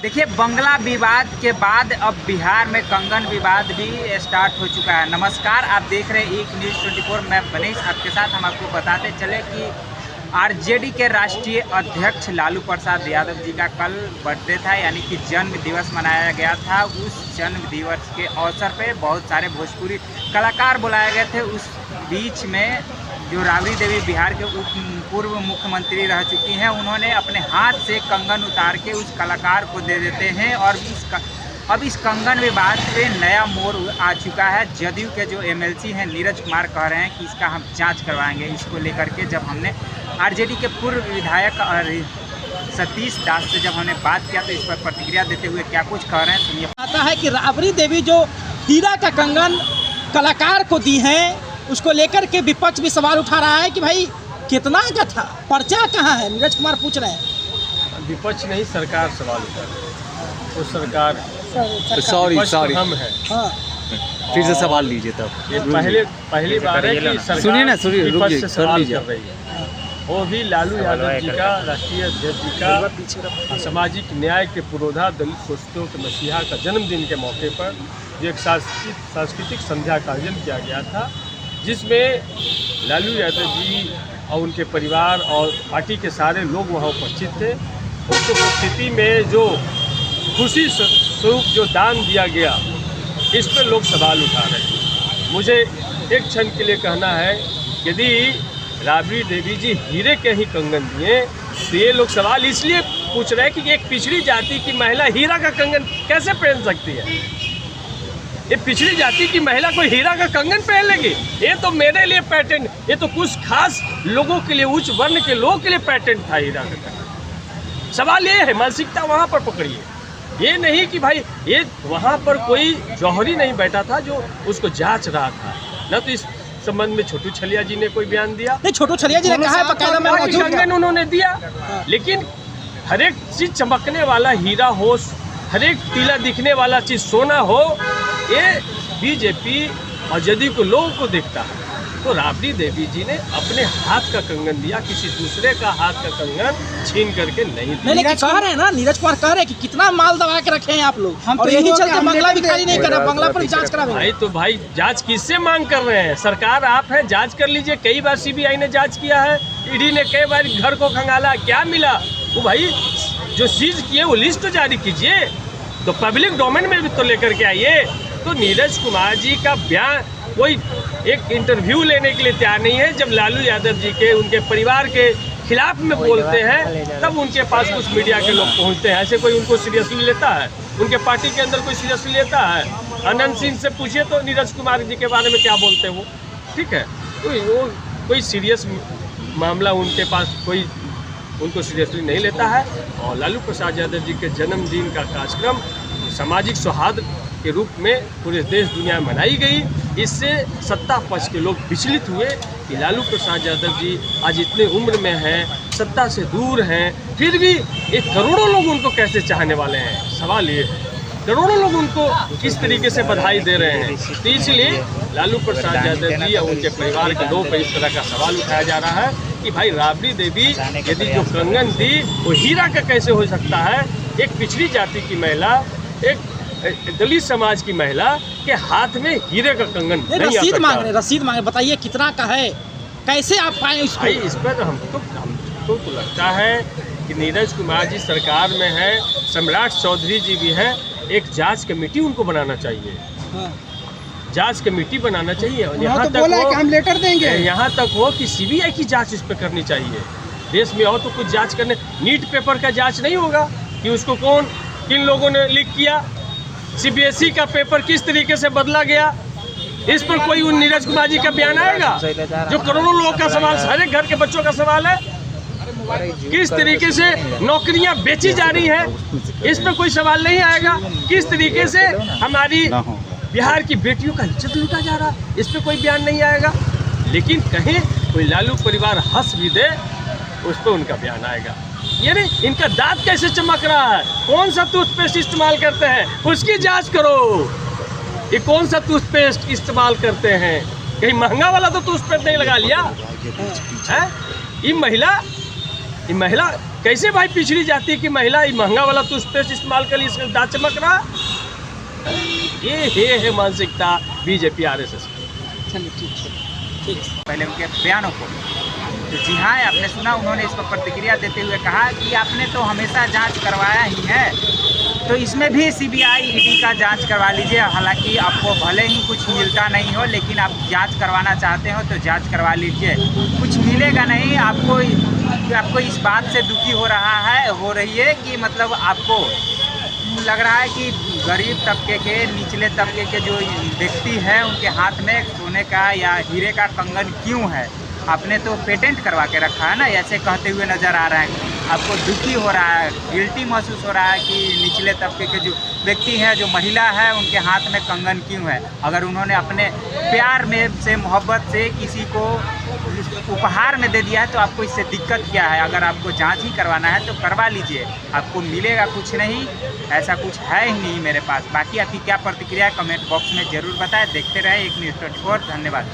देखिए, बंगला विवाद के बाद अब बिहार में कंगन विवाद भी स्टार्ट हो चुका है। नमस्कार, आप देख रहे हैं एक न्यूज़ 24। मैं बनीश आपके साथ। हम आपको बताते चले कि आरजेडी के राष्ट्रीय अध्यक्ष लालू प्रसाद यादव जी का कल बर्थडे था, यानी कि जन्म दिवस मनाया गया था। उस जन्म दिवस के अवसर पे बहुत सारे भोजपुरी कलाकार बुलाए गए थे। उस बीच में जो राबड़ी देवी बिहार के पूर्व मुख्यमंत्री रह चुकी हैं, उन्होंने अपने हाथ से कंगन उतार के उस कलाकार को दे देते हैं। और अब इस कंगन विवाद पे नया मोड़ आ चुका है। जदयू के जो एमएलसी हैं नीरज कुमार कह रहे हैं कि इसका हम जांच करवाएंगे। इसको लेकर के जब हमने आरजेडी के पूर्व विधायक सतीश दास से जब हमने बात किया तो इस पर प्रतिक्रिया देते हुए क्या कुछ कह रहे हैं, सुनिए। आता है कि राबड़ी देवी जो हीरा का कंगन कलाकार को दी है, उसको लेकर के विपक्ष भी सवाल उठा रहा है कि भाई कितना का था, पर्चा कहाँ है। नीरज कुमार पूछ रहे हैं। विपक्ष नहीं, सरकार सवाल उठा रही है। तो सरकार सॉरी हम है। हाँ। फिर से सवाल लीजिए तब। ये पहली बार है कि सरकार सुनिए ना, विपक्ष से सवाल लीजिए। कर रही है। वो भी लालू यादव जी का, राष्ट्रीय अध्यक्ष जी का सामाजिक न्याय के पुरोधा, दलित शोषितों के मसीहा का जन्मदिन के मौके पर जो एक सांस्कृतिक संध्या का आयोजन किया गया था, जिसमें लालू यादव जी और उनके परिवार और पार्टी के सारे लोग वहाँ उपस्थित थे। उस उपस्थिति में जो खुशी स्वरूप जो दान दिया गया, इस पर लोग सवाल उठा रहे हैं। मुझे एक क्षण के लिए कहना है, यदि राबड़ी देवी जी हीरे के ही कंगन दिए तो ये लोग सवाल इसलिए पूछ रहे हैं कि एक पिछड़ी जाति की महिला हीरा का कंगन कैसे पहन सकती है। ये पिछड़ी जाति की महिला कोई हीरा का कंगन पहन लेगी? ये तो मेरे लिए पैटेंट, ये तो कुछ खास लोगों के लिए, उच्च वर्ण के लोगों के लिए पैटेंट था हीरा का कंगन। सवाल ये है, मानसिकता वहाँ पर पकड़िए। ये नहीं कि भाई ये वहाँ पर कोई जौहरी नहीं बैठा था जो उसको जांच रहा था। न तो इस संबंध में छोटू छलिया जी ने कोई बयान दिया, नहीं, छोटू छलिया जी ने कहा है बकायदा में मौजूद है। कंगन उन्होंने दिया, लेकिन हर एक चीज चमकने वाला हीरा हो, हर एक पीला दिखने वाला चीज सोना हो, ये बीजेपी और जदयू को लोगों को देखता है। तो राबड़ी देवी जी ने अपने हाथ का कंगन दिया, किसी दूसरे का हाथ का कंगन छीन करके नहीं दिया। नहीं, लेकिन कह रहे हैं ना, नीरज कुमार कह रहे हैं कि कितना माल दबा के रखे हैं आप लोग, और यही चलते बंगला भी खाली नहीं कर रहा, बंगला पर जांच करा भाई। तो भाई जांच किससे मांग कर रहे हैं? सरकार आप है, जांच कर लीजिए। कई बार सीबीआई ने जांच किया है, ईडी ने कई बार घर को खंगाला, क्या मिला? वो भाई जो सीज किए वो लिस्ट तो जारी कीजिए, तो पब्लिक डोमेन में भी तो लेकर के आइए। तो नीरज कुमार जी का बयान, कोई एक इंटरव्यू लेने के लिए तैयार नहीं है। जब लालू यादव जी के, उनके परिवार के खिलाफ में बोलते हैं, तब उनके पास कुछ मीडिया के लोग पहुंचते हैं। ऐसे कोई उनको सीरियसली लेता है? उनके पार्टी के अंदर कोई सीरियसली लेता है? अनंत सिंह से पूछिए तो नीरज कुमार जी के बारे में क्या बोलते हैं वो, ठीक है। तो वो कोई सीरियस मामला उनके पास कोई उनको सीरियसली नहीं लेता है। और लालू प्रसाद यादव जी के जन्मदिन का कार्यक्रम सामाजिक सौहार्द के रूप में पूरे देश दुनिया में मनाई गई। इससे सत्ता पक्ष के लोग विचलित हुए कि लालू प्रसाद यादव जी आज इतने उम्र में हैं, सत्ता से दूर हैं, फिर भी एक करोड़ों लोग उनको कैसे चाहने वाले हैं। सवाल ये है, करोड़ों लोग उनको किस तरीके से बधाई दे रहे हैं। तो इसलिए लालू प्रसाद यादव जी और उनके परिवार के लोग पर इस तरह का सवाल उठाया जा रहा है कि भाई राबड़ी देवी यदि जो कंगन दी वो हीरा का कैसे हो सकता है? एक पिछड़ी जाति की महिला, एक दलित समाज की महिला के हाथ में हीरे का कंगन नहीं आ रसीद सकता। मांग रहे, रसीद मांगे, बताइए कितना का है, कैसे आप पाए इसको? भाई इस पर हमको तो लगता है कि नीरज कुमार जी सरकार में है, सम्राट चौधरी जी भी हैं, एक जांच कमेटी उनको बनाना चाहिए। हाँ। जांच कमेटी बनाना चाहिए। यहाँ तो बोला है कि हम लेटर देंगे। यहाँ तक हो कि सीबीआई की जांच इस पर करनी चाहिए। देश में और तो कुछ जांच करने, नीट पेपर का जांच नहीं होगा कि उसको कौन, किन लोगों ने लीक किया, सीबीएसई का पेपर किस तरीके से बदला गया, इस पर कोई उन नीरज कुमार जी का बयान आएगा? जो करोड़ों लोगों का सवाल, हर एक घर के बच्चों का सवाल है, किस तरीके से नौकरियां बेची जा रही हैं, इस पर कोई सवाल नहीं आएगा। किस तरीके से हमारी बिहार की बेटियों का इज्जत लूटा जा रहा है, इस पर कोई बयान नहीं आएगा। लेकिन कहीं कोई लालू परिवार हंस भी दे, उस पर उनका बयान आएगा। ये नहीं, इनका दांत कैसे चमक रहा है, कौन सा टूथपेस्ट इस्तेमाल करते हैं, उसकी जांच करो। ये कौन सा टूथपेस्ट इस्तेमाल करते हैं? कहीं महंगा वाला तो टूथपेस्ट नहीं लगा लिया है? ये महिला कैसे भाई पिछड़ी जाती है कि महिला ये महंगा वाला टूथपेस्ट इस्तेमाल कर ली, इसका दांत चमक रहा। ये है मानसिकता बीजेपी RSS। चलिए ठीक है। पहले उनके बयानों को, तो जी हाँ, आपने सुना, उन्होंने इस पर प्रतिक्रिया देते हुए कहा कि आपने तो हमेशा जांच करवाया ही है, तो इसमें भी CBI ED का जांच करवा लीजिए। हालांकि आपको भले ही कुछ मिलता नहीं हो, लेकिन आप जांच करवाना चाहते हो तो जांच करवा लीजिए, कुछ मिलेगा नहीं आपको। आपको इस बात से दुखी हो रही है कि मतलब आपको लग रहा है कि गरीब तबके के, निचले तबके के जो व्यक्ति हैं उनके हाथ में सोने का या हीरे का कंगन क्यों है। आपने तो पेटेंट करवा के रखा है ना, ऐसे कहते हुए नज़र आ रहा है। आपको दुखी हो रहा है, गिल्टी महसूस हो रहा है कि निचले तबके के जो व्यक्ति हैं, जो महिला है, उनके हाथ में कंगन क्यों है। अगर उन्होंने अपने प्यार में से, मोहब्बत से किसी को उपहार में दे दिया है तो आपको इससे दिक्कत क्या है। अगर आपको जांच ही करवाना है तो करवा लीजिए, आपको मिलेगा कुछ नहीं, ऐसा कुछ है ही नहीं मेरे पास। बाकी आपकी क्या प्रतिक्रिया है कमेंट बॉक्स में ज़रूर बताएं। देखते रहे एक न्यूज़ 24। धन्यवाद।